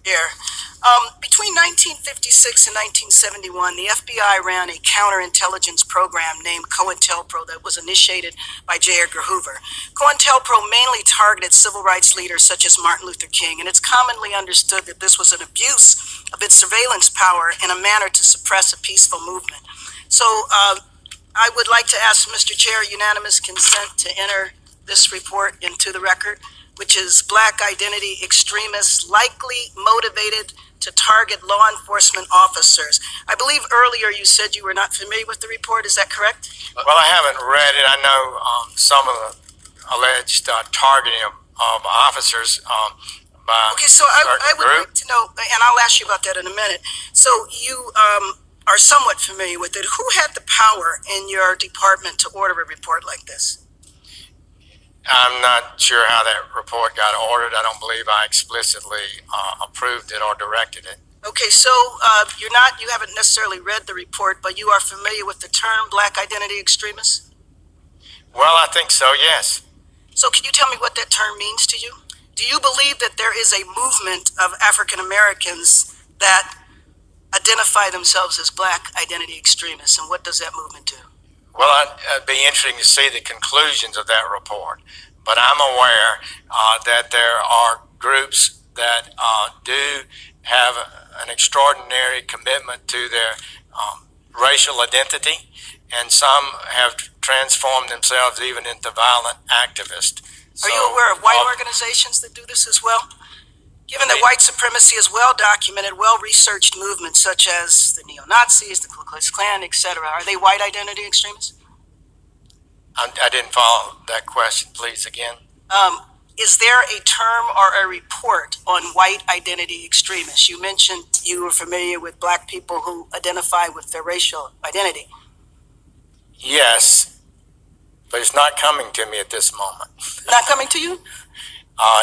Here. Between 1956 and 1971, the FBI ran a counterintelligence program named COINTELPRO that was initiated by J. Edgar Hoover. COINTELPRO mainly targeted civil rights leaders such as Martin Luther King, and it's commonly understood that this was an abuse of its surveillance power in a manner to suppress a peaceful movement. So I would like to ask Mr. Chair unanimous consent to enter this report into the record, which is Black identity extremists likely motivated to target law enforcement officers. I believe earlier you said you were not familiar with the report. Is that correct? Well, I haven't read it. I know some of the alleged targeting of officers by Okay, so I would like to know, and I'll ask you about that in a minute. So you are somewhat familiar with it. Who had the power in your department to order a report like this? I'm not sure how that report got ordered. I don't believe I explicitly approved it or directed it. Okay, so you haven't necessarily read the report, but you are familiar with the term Black identity extremists? Well, I think so, yes. So can you tell me what that term means to you? Do you believe that there is a movement of African Americans that identify themselves as Black identity extremists, and what does that movement do? Well, it'd be interesting to see the conclusions of that report, but I'm aware that there are groups that do have an extraordinary commitment to their racial identity, and some have transformed themselves even into violent activists. Are you aware of white organizations that do this as well? Given that white supremacy is well-documented, well-researched movements such as the neo-Nazis, the Ku Klux Klan, etc., are they white identity extremists? I didn't follow that question. Please, again. Is there a term or a report on white identity extremists? You mentioned you were familiar with Black people who identify with their racial identity. Yes, but it's not coming to me at this moment. Not coming to you?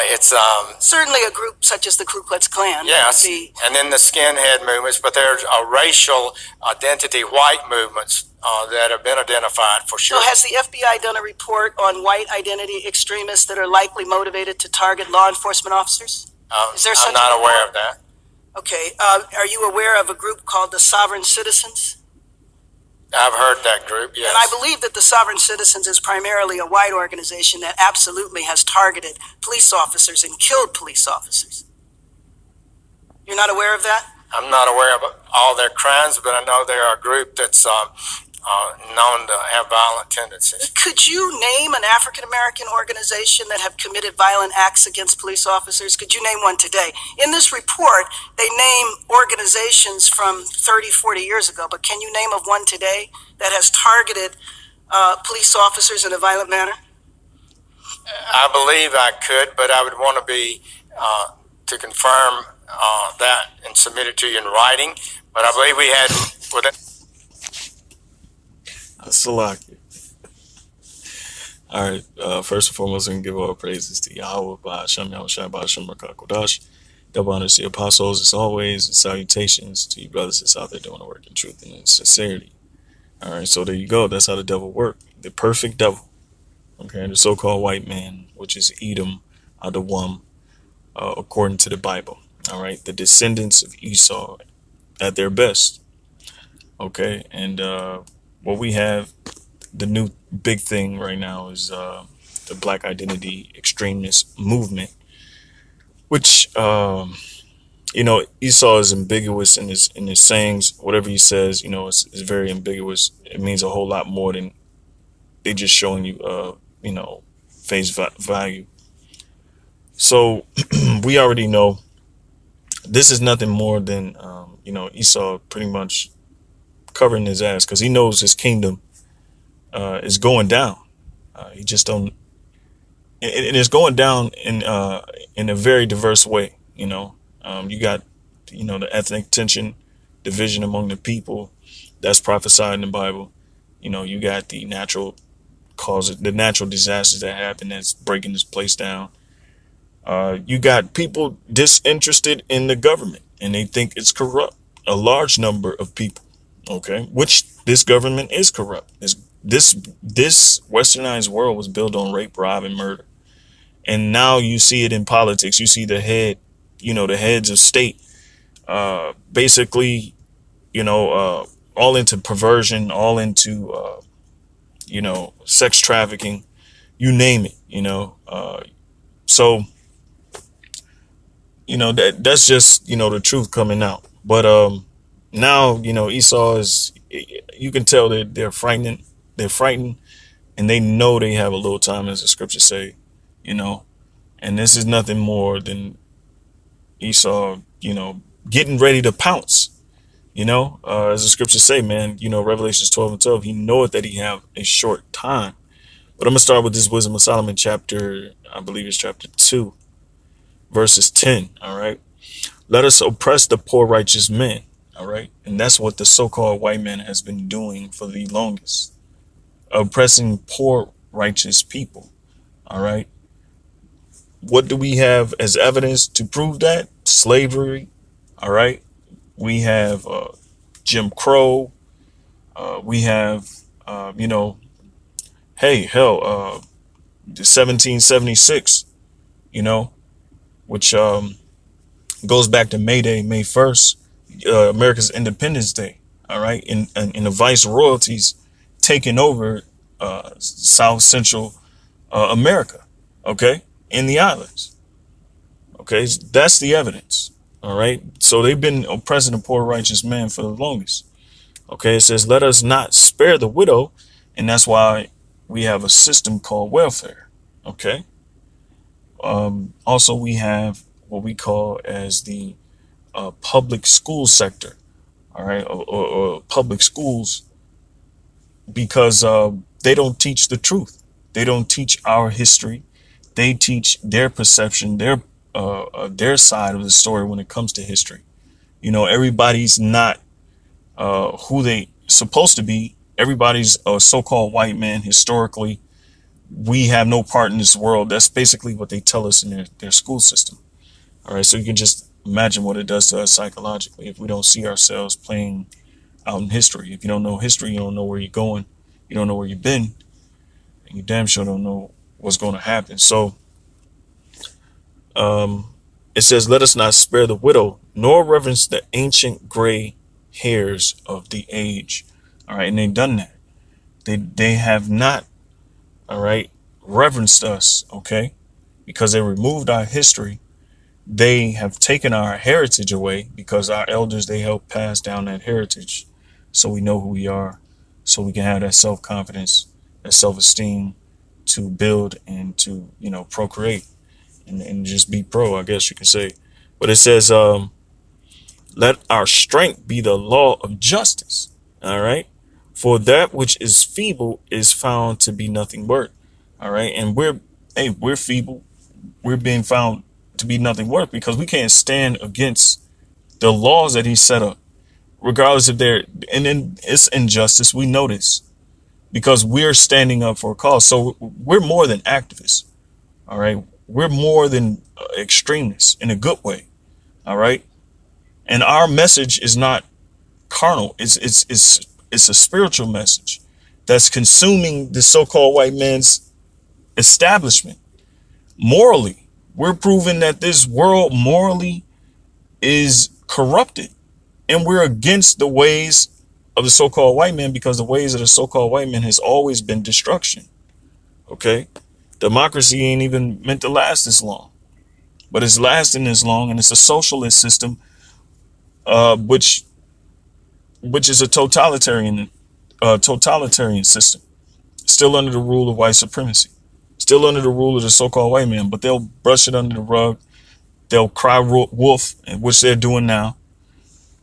It's certainly a group such as the Ku Klux Klan. Yes, and then the skinhead movements, but there's a racial identity white movements that have been identified for sure. So has the FBI done a report on white identity extremists that are likely motivated to target law enforcement officers? Is there such I'm not aware of that. Okay. Are you aware of a group called the Sovereign Citizens? I've heard that group, yes. And I believe that the Sovereign Citizens is primarily a white organization that absolutely has targeted police officers and killed police officers. You're not aware of that? I'm not aware of all their crimes, but I know they're a group that's known to have violent tendencies. Could you name an African-American organization that have committed violent acts against police officers? Could you name one today? In this report, they name organizations from 30, 40 years ago, but can you name of one today that has targeted police officers in a violent manner? I believe I could, but I would want to be to confirm that and submit it to you in writing. But I believe we had with it. Salaki. All right. First and foremost, we can give all praises to Yahweh, Ba'ashem, Yahushua, Ba'ashem, Rakakodash. Double honors to the apostles, as always, and salutations to you brothers that's out there doing the work in truth and in sincerity. All right, so there you go. That's how the devil worked. The perfect devil. Okay, the so-called white man, which is Edom, Adawam, according to the Bible. All right, the descendants of Esau at their best. Okay, and what we have, the new big thing right now is the Black identity extremist movement, which Esau is ambiguous in his sayings. Whatever he says, is very ambiguous. It means a whole lot more than they just showing you face value. So we already know this is nothing more than Esau pretty much covering his ass, because he knows his kingdom is going down. He just don't. It is going down in a very diverse way. You got the ethnic tension, division among the people that's prophesied in the Bible. You got the natural causes, the natural disasters that happen that's breaking this place down. You got people disinterested in the government and they think it's corrupt. A large number of people. Okay, which this government is corrupt. This westernized world was built on rape, rob, and murder. And now you see it in politics. You see the head the heads of state, basically, all into perversion, all into, sex trafficking, you name it, so, that's just, the truth coming out. But, now, Esau is, you can tell that they're frightened, and they know they have a little time, as the scriptures say, you know, and this is nothing more than Esau, getting ready to pounce. As the scriptures say, man, Revelations 12:12, he knoweth that he have a short time. But I'm gonna start with this Wisdom of Solomon chapter, I believe it's chapter 2, verses 10. All right. Let us oppress the poor righteous men. All right. And that's what the so-called white man has been doing for the longest. Oppressing poor righteous people. All right. What do we have as evidence to prove that? Slavery. All right. We have Jim Crow. We have, hey, hell, the 1776, which goes back to May Day, May 1st, America's Independence Day. All right. And the vice royalties taking over South Central America. Okay. In the islands. Okay. That's the evidence. All right. So they've been oppressing the poor righteous man for the longest. Okay. It says, let us not spare the widow. And that's why we have a system called welfare. Okay. Also, we have what we call as the public school sector. All right. Or public schools, because they don't teach the truth. They don't teach our history. They teach their perception, their side of the story when it comes to history. Everybody's not who they supposed to be. Everybody's a so-called white man. Historically, we have no part in this world. That's basically what they tell us in their school system. All right. So you can just imagine what it does to us psychologically if we don't see ourselves playing out in history. If you don't know history, you don't know where you're going. You don't know where you've been. And you damn sure don't know what's going to happen. So it says, let us not spare the widow, nor reverence the ancient gray hairs of the age. All right. And they've done that. They have not, all right, reverenced us. Okay. Because they removed our history. They have taken our heritage away, because our elders, they helped pass down that heritage. So we know who we are. So we can have that self-confidence, that self-esteem to build and to, procreate and just be pro, I guess you can say. But it says, let our strength be the law of justice. All right. For that which is feeble is found to be nothing worth. All right. And we're feeble. We're being found to be nothing worth because we can't stand against the laws that he set up, regardless if they're, and then it's injustice. We know this because we're standing up for a cause. So we're more than activists. All right. We're more than extremists in a good way. All right. And our message is not carnal. It's a spiritual message that's consuming the so-called white man's establishment. Morally, we're proving that this world morally is corrupted, and we're against the ways of the so-called white man, because the ways of the so-called white man has always been destruction. Okay. Democracy ain't even meant to last this long, but it's lasting this long, and it's a socialist system, which is a totalitarian system, still under the rule of white supremacy, still under the rule of the so-called white man, but they'll brush it under the rug. They'll cry wolf, which they're doing now,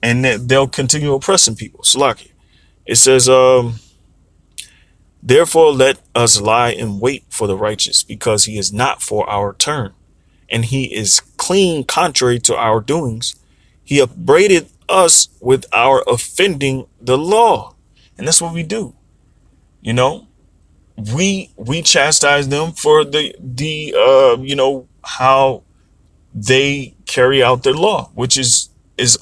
and they'll continue oppressing people. Salaki. It says, therefore let us lie in wait for the righteous, because he is not for our turn, and he is clean contrary to our doings. He upbraided us with our offending the law. And that's what we do. We chastise them for how they carry out their law, which is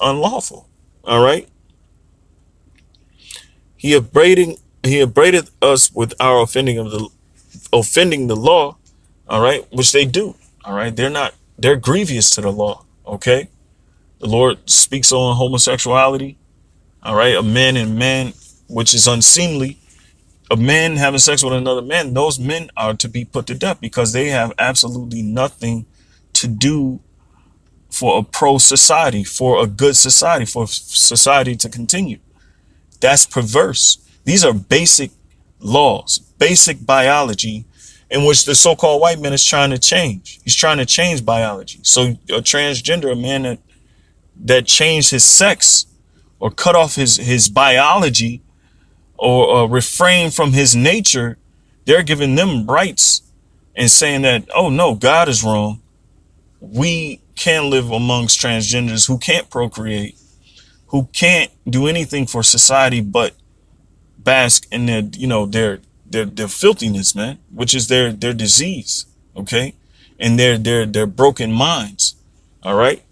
unlawful. All right. He upbraided us with our offending the law. All right. Which they do. All right. They're grievous to the law. Okay. The Lord speaks on homosexuality. All right. A man and man, which is unseemly. A man having sex with another man, those men are to be put to death because they have absolutely nothing to do for a pro society, for a good society, for society to continue. That's perverse. These are basic laws, basic biology in which the so-called white man is trying to change. He's trying to change biology. So a transgender, a man that changed his sex or cut off his biology or refrain from his nature, they're giving them rights and saying that, oh no, God is wrong. We can live amongst transgenders who can't procreate, who can't do anything for society but bask in their, their filthiness, man, which is their disease, okay, and their broken minds. All right,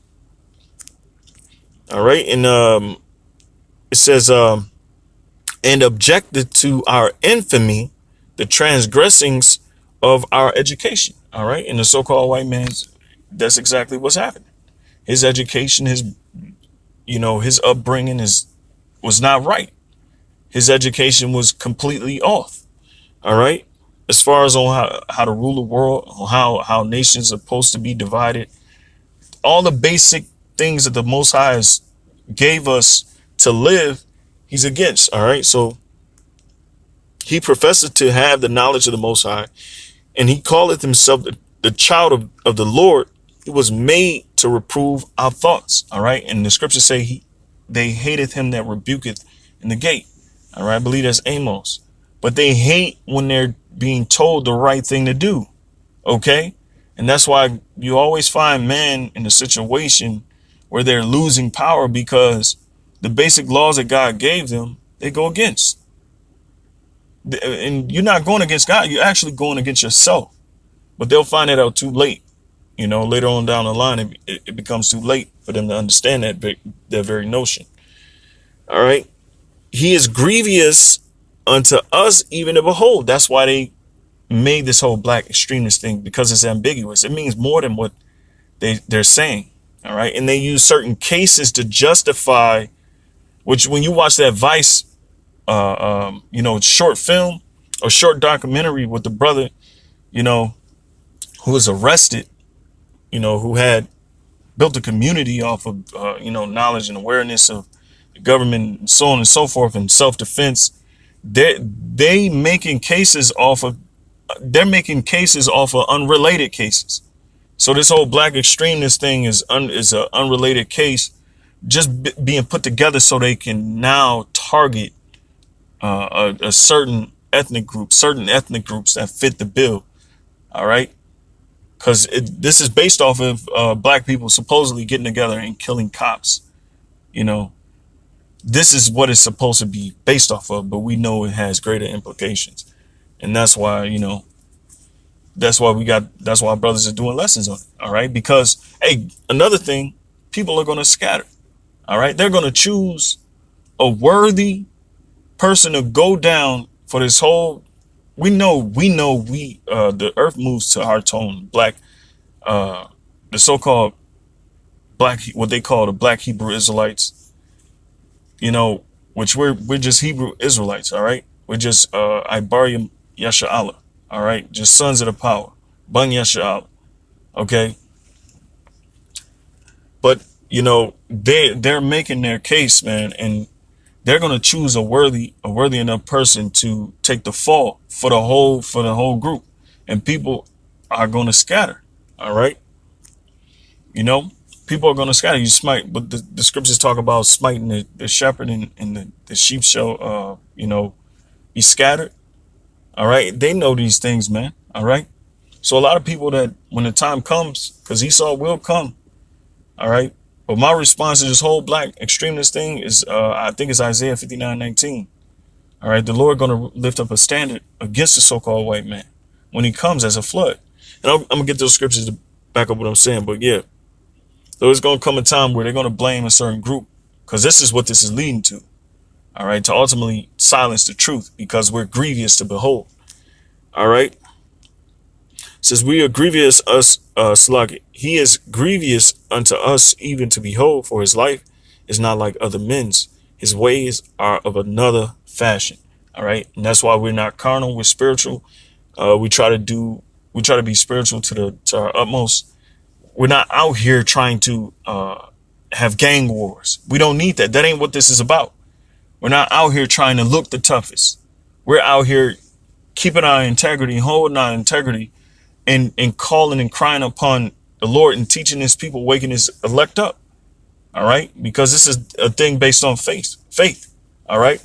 all right, and it says and objected to our infamy, the transgressings of our education. All right, and the so-called white man's, that's exactly what's happening. His education, his upbringing was not right. His education was completely off. All right. As far as on how to rule the world, how nations are supposed to be divided, all the basic things that the Most High gave us to live, he's against. All right. So he professes to have the knowledge of the Most High, and he calleth himself the child of the Lord. He was made to reprove our thoughts. All right. And the scriptures say they hateth him that rebuketh in the gate. All right. I believe that's Amos. But they hate when they're being told the right thing to do. Okay. And that's why you always find man in a situation where they're losing power because the basic laws that God gave them, they go against. And you're not going against God. You're actually going against yourself. But they'll find that out too late. Later on down the line, it becomes too late for them to understand that very notion. All right. He is grievous unto us even to behold. That's why they made this whole black extremist thing, because it's ambiguous. It means more than what they're saying. All right. And they use certain cases to justify, which when you watch that Vice, short film or short documentary with the brother, who was arrested, who had built a community off of, knowledge and awareness of the government and so on and so forth and self-defense. They're making cases off of unrelated cases. So this whole black extremist thing is an unrelated case, just being put together so they can now target a certain ethnic groups that fit the bill. All right. Because this is based off of black people supposedly getting together and killing cops. This is what it's supposed to be based off of, but we know it has greater implications. And that's why, that's why brothers are doing lessons on it. All right. Because, hey, another thing, people are going to scatter. All right. They're going to choose a worthy person to go down for this whole. The earth moves to our tone. Black, the so-called black, what they call the black Hebrew Israelites, which we're just Hebrew Israelites. All right. We're just, Ibarim Yasha'Allah. All right. Just sons of the power. Bun Yasha'Allah. Okay. But, they're making their case, man. And they're going to choose a worthy enough person to take the fall for the whole group. And people are going to scatter. All right. People are going to scatter. You smite, but the scriptures talk about smiting the shepherd and the sheep shall, be scattered. All right. They know these things, man. All right. So a lot of people that when the time comes, because Esau will come. All right. But my response to this whole black extremist thing is, I think it's Isaiah 59:19. All right. The Lord going to lift up a standard against the so-called white man when he comes as a flood. And I'm going to get those scriptures to back up what I'm saying. But yeah, so it's going to come a time where they're going to blame a certain group, because this is what this is leading to. All right. To ultimately silence the truth, because we're grievous to behold. All right. It says, we are grievous us slug. He is grievous unto us even to behold, for his life is not like other men's. His ways are of another fashion. All right. And that's why we're not carnal, we're spiritual. We try to be spiritual to our utmost. We're not out here trying to have gang wars. We don't need that. That ain't what this is about. We're not out here trying to look the toughest. We're out here keeping our integrity, holding our integrity, and calling and crying upon the Lord and teaching his people, waking his elect up. All right. Because this is a thing based on faith. All right.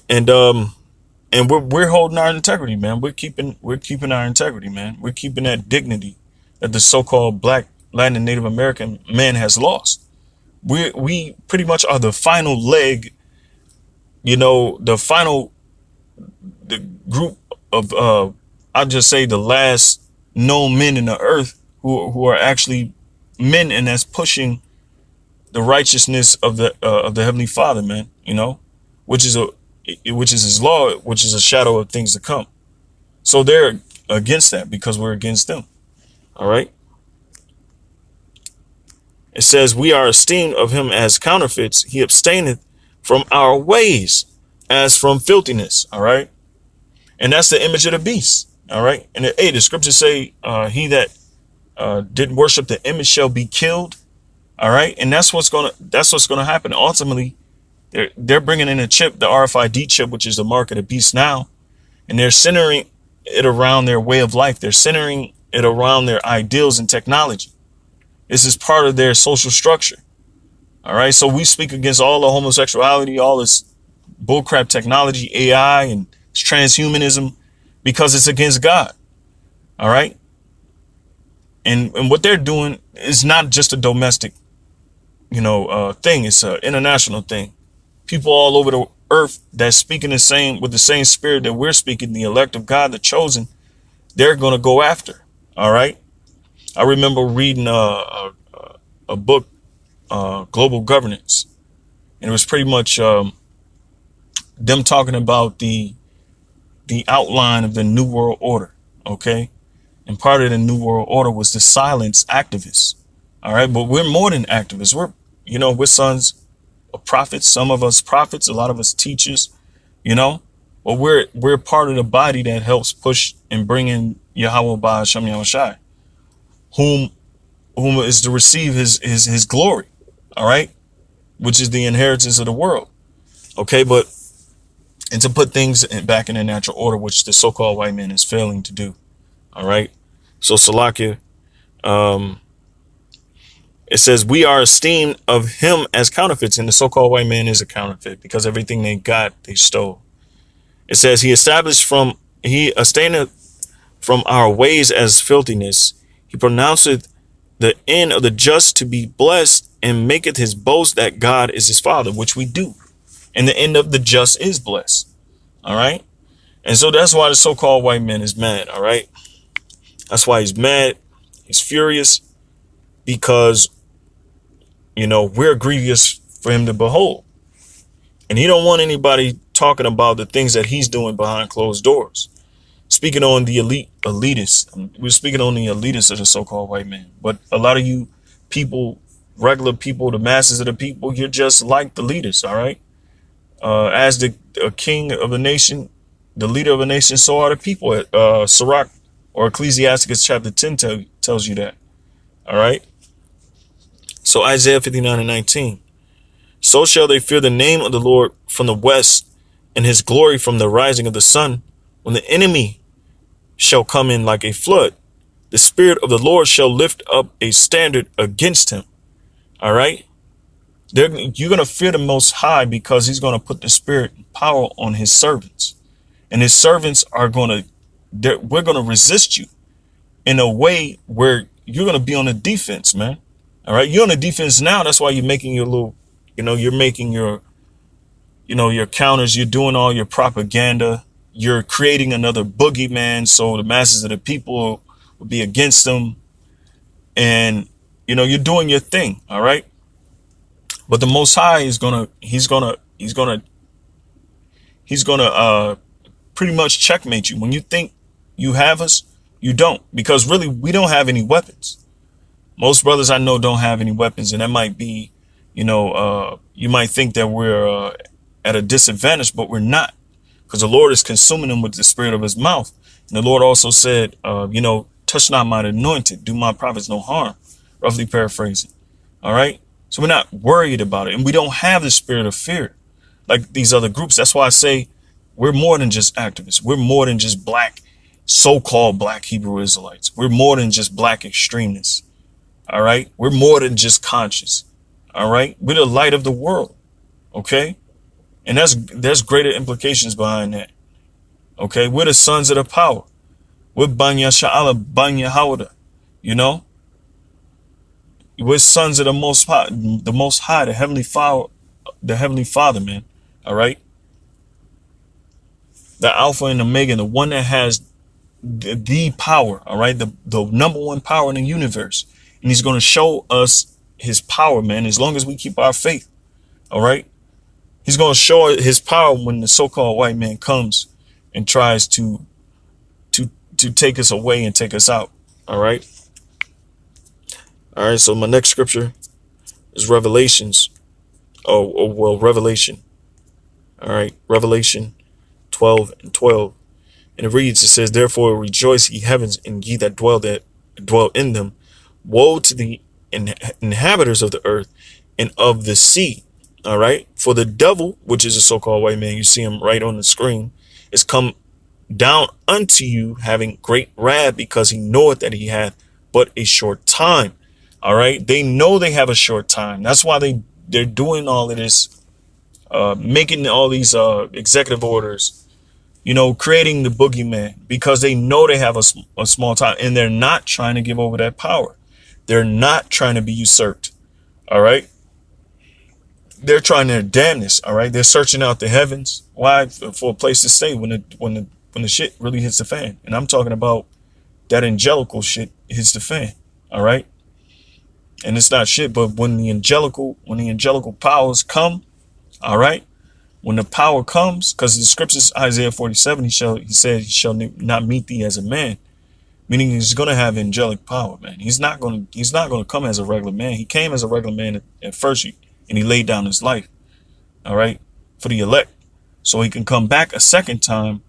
And we're holding our integrity, man. We're keeping our integrity, man. We're keeping that dignity that the so-called Black, Latin, and Native American man has lost. We pretty much are the final leg, the group of I'll just say the last known men in the earth who are actually men, and that's pushing the righteousness of the Heavenly Father, man. Which is his law, which is a shadow of things to come. So they're against that because we're against them. All right. It says, we are esteemed of him as counterfeits. He abstaineth from our ways as from filthiness. All right. And that's the image of the beast. All right. And the scriptures say, he that didn't worship the image shall be killed. All right. And that's what's going to happen. Ultimately, they're bringing in a chip, the RFID chip, which is the mark of the beast now. And they're centering it around their way of life. They're centering it around their ideals and technology. This is part of their social structure. All right. So we speak against all the homosexuality, all this bullcrap technology, AI, and transhumanism, because it's against God. All right. And what they're doing is not just a domestic, thing. It's an international thing. People all over the earth that's speaking with the same spirit that we're speaking, the elect of God, the chosen, they're going to go after. All right. I remember reading a book, Global Governance, and it was pretty much them talking about the outline of the New World Order. OK, and part of the New World Order was to silence activists. All right. But we're more than activists. We're sons of prophets. Some of us prophets, a lot of us teachers, but we're part of the body that helps push and bring in Yahweh Ba'ashem Yahushai, whom is to receive his glory. All right. Which is the inheritance of the world. OK, and to put things back in their natural order, which the so-called white man is failing to do. All right. So Salakia, it says, we are esteemed of him as counterfeits, and the so-called white man is a counterfeit because everything they got, they stole. It says, he abstaineth from our ways as filthiness. He pronounceth the end of the just to be blessed, and maketh his boast that God is his father, which we do. And the end of the just is blessed. All right. And so that's why the so-called white man is mad. All right. That's why he's mad. He's furious because, we're grievous for him to behold. And he don't want anybody talking about the things that he's doing behind closed doors. Speaking on the elitists. We're speaking on the elitists of the so-called white man. But a lot of you people, regular people, the masses of the people, you're just like the leaders. All right. As the king of a nation, the leader of a nation, so are the people. Sirach or Ecclesiasticus chapter 10 tells you that. All right. So Isaiah 59:19. So shall they fear the name of the Lord from the west, and his glory from the rising of the sun. When the enemy shall come in like a flood, the spirit of the Lord shall lift up a standard against him. All right. You're going to fear the Most High because he's going to put the spirit and power on his servants, and his servants we're going to resist you in a way where you're going to be on the defense, man. All right. You're on the defense now. That's why you're making your little, you're making your counters. You're doing all your propaganda. You're creating another boogeyman. So the masses of the people will be against them. And, you're doing your thing. All right. But the Most High is he's gonna pretty much checkmate you. When you think You have us, you don't, because really we don't have any weapons. Most brothers I know don't have any weapons, and that might be, you might think that we're at a disadvantage, but we're not, because the Lord is consuming them with the spirit of his mouth. And the Lord also said, touch not my anointed, do my prophets no harm, roughly paraphrasing. All right. So we're not worried about it, and we don't have the spirit of fear like these other groups. That's why I say we're more than just activists. We're more than just black, so-called black Hebrew Israelites. We're more than just black extremists. All right. We're more than just conscious. All right. We're the light of the world. OK. And there's greater implications behind that. OK. We're the sons of the power. We're Banya Sha'ala Banya Hawada. You know, we're sons of the most high, the heavenly father, man. All right. The Alpha and Omega, the one that has the power. All right. The number one power in the universe. And he's going to show us his power, man, as long as we keep our faith. All right. He's going to show his power when the so-called white man comes and tries to take us away and take us out. All right. All right. So my next scripture is Revelations. Revelation. All right. Revelation 12:12. And it reads, it says, therefore rejoice, ye heavens, and ye that dwell in them. Woe to the inhabitants of the earth and of the sea. All right. For the devil, which is a so-called white man, you see him right on the screen, is come down unto you, having great wrath, because he knoweth that he hath but a short time. All right. They know they have a short time. That's why they're doing all of this, making all these executive orders, creating the boogeyman, because they know they have a small time, and they're not trying to give over that power. They're not trying to be usurped. All right. They're trying their damnness. All right. They're searching out the heavens. Why? For a place to stay when the shit really hits the fan. And I'm talking about that angelical shit hits the fan. All right. And it's not shit, but when the angelical powers come, all right. When the power comes, because the scriptures, Isaiah 47, he said he shall not meet thee as a man, meaning he's going to have angelic power, man. He's not going to come as a regular man. He came as a regular man at first, and he laid down his life, all right, for the elect, so he can come back a second time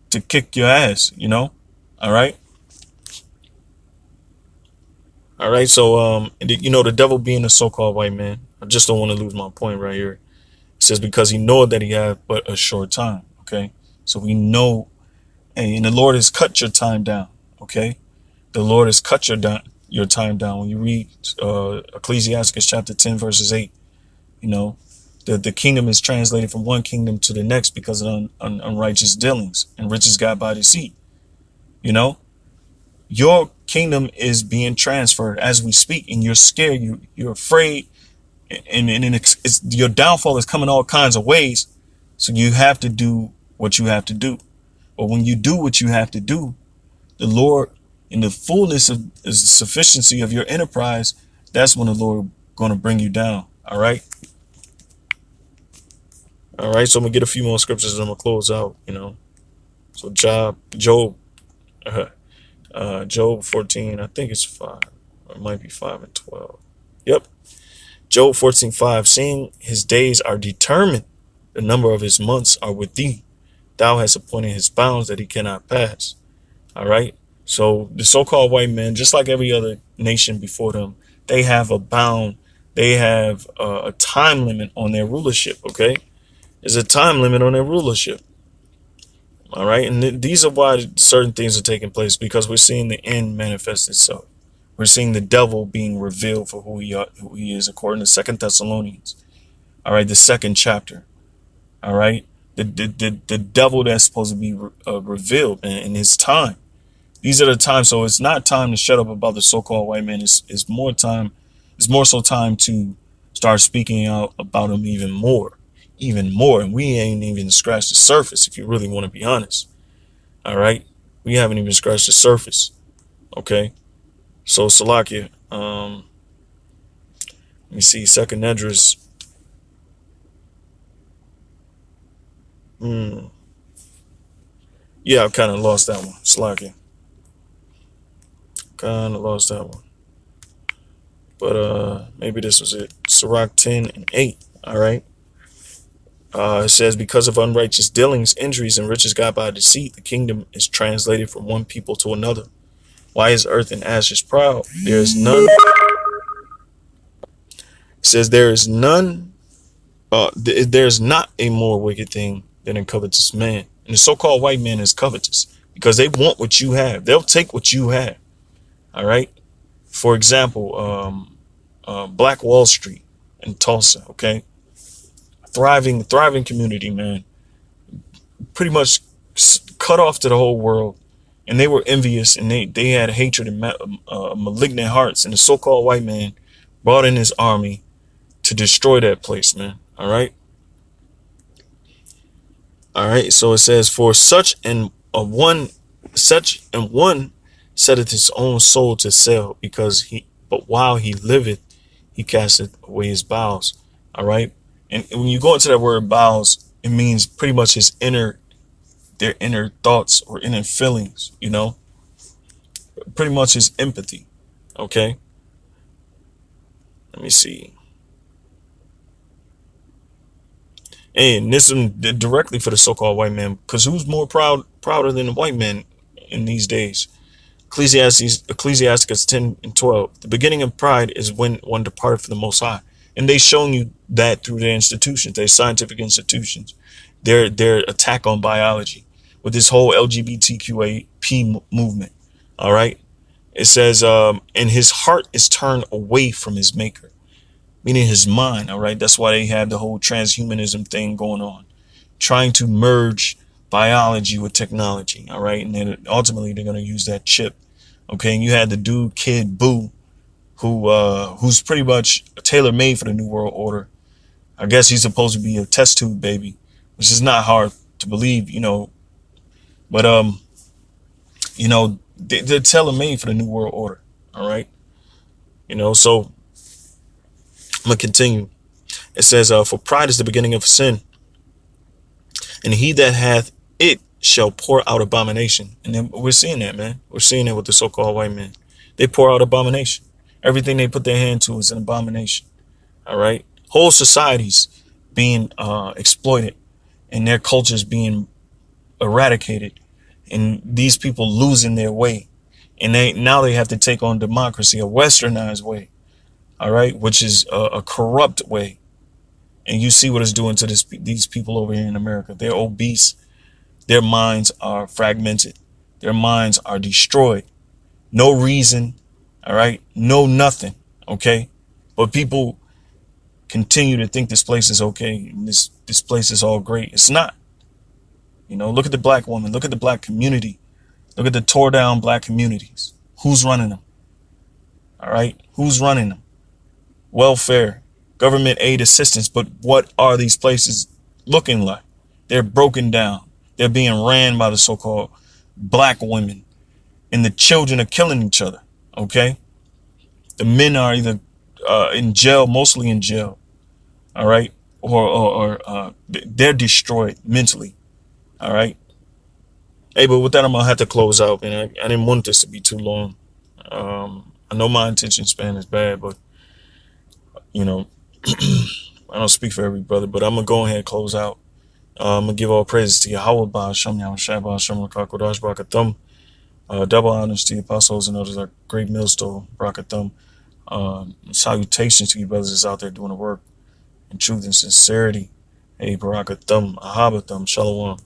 to kick your ass, all right. All right. So, the devil being a so-called white man, I just don't want to lose my point right here. It says, because he knoweth that he hath but a short time. Okay. So we know, and the Lord has cut your time down. Okay. The Lord has cut your time down. When you read Ecclesiastes chapter 10, verses 8, the kingdom is translated from one kingdom to the next because of unrighteous dealings and riches got by deceit. Your kingdom is being transferred as we speak, and you're scared, you're afraid, and your downfall is coming all kinds of ways. So you have to do what you have to do. But when you do what you have to do, the Lord, in the fullness of the sufficiency of your enterprise, that's when the Lord going to bring you down. All right. All right. So I'm gonna get a few more scriptures and I'm gonna close out. So Job 14. I think it's 5. Or it might be 5 and 12. Yep. Job 14:5. Seeing his days are determined, the number of his months are with thee. Thou hast appointed his bounds that he cannot pass. All right. So the so-called white man, just like every other nation before them, they have a bound. They have a time limit on their rulership. OK, there's a time limit on their rulership. All right. And these are why certain things are taking place, because we're seeing the end manifest itself. We're seeing the devil being revealed for who he is, according to 2 Thessalonians. All right. The second chapter. All right. The devil that's supposed to be revealed, man, in his time. These are the times. So it's not time to shut up about the so-called white man. It's more time. It's more so time to start speaking out about him even more. And we ain't even scratched the surface, if you really want to be honest. All right. We haven't even scratched the surface. Okay. So Salakia, let me see, Second Esdras. Yeah, I kind of lost that one. Slacking. Kind of lost that one. But maybe this was it. Sirach 10 and 8. All right. It says, because of unrighteous dealings, injuries, and riches got by deceit, the kingdom is translated from one people to another. Why is earth and ashes proud? There is none. It says there is none. There's not a more wicked thing than a covetous man. And the so-called white man is covetous because they want what you have. They'll take what you have. All right. For example, Black Wall Street in Tulsa. Okay, thriving community, man. Pretty much cut off to the whole world, and they were envious and they had hatred and malignant hearts. And the so-called white man brought in his army to destroy that place, man. All right. All right. So it says, for such and one setteth his own soul to sell, but while he liveth, he casteth away his bowels. All right. And when you go into that word bowels, it means pretty much their inner thoughts or inner feelings, pretty much his empathy. Okay. Let me see. And this is directly for the so-called white man, because who's more prouder than the white man in these days? Ecclesiastes 10 and 12. The beginning of pride is when one departed from the Most High. And they showing you that through their institutions, their scientific institutions, their attack on biology with this whole LGBTQAP movement. All right. It says, and his heart is turned away from his maker, meaning his mind. All right. That's why they have the whole transhumanism thing going on, trying to merge biology with technology. All right. And then ultimately they're going to use that chip. Okay. And you had the dude, Kid Boo, who's pretty much tailor made for the New World Order. I guess he's supposed to be a test tube baby, which is not hard to believe, but, they're tailor made for the New World Order. All right. So I'm going to continue. It says, for pride is the beginning of sin, and he that hath it shall pour out abomination. And then we're seeing that, man. We're seeing it with the so-called white man. They pour out abomination. Everything they put their hand to is an abomination. All right. Whole societies being exploited and their cultures being eradicated, and these people losing their way. And now they have to take on democracy, a westernized way. All right. Which is a corrupt way. And you see what it's doing to these people over here in America. They're obese. Their minds are fragmented. Their minds are destroyed. No reason. All right. No nothing. Okay. But people continue to think this place is okay. And this place is all great. It's not. Look at the black woman. Look at the black community. Look at the tore down black communities. Who's running them? All right. Who's running them? Welfare, government aid assistance. But what are these places looking like? They're broken down. They're being ran by the so-called black women, and the children are killing each other. Okay. The men are either in jail, mostly in jail. All right. Or they're destroyed mentally. All right. Hey, but with that, I'm going to have to close out, man. I didn't want this to be too long. I know my attention span is bad, but, I don't speak for every brother, but I'm going to go ahead and close out. I'm going to give all praises to Yahweh, Ba'ashem, Yahushua, Ba'ashem, Lakakodash, Brakathum. Double honors to the apostles and others, our great millstone, Brakathum. Salutations to you brothers that's out there doing the work in truth and sincerity. Hey, Barakathum, Ahabathum, Shalom.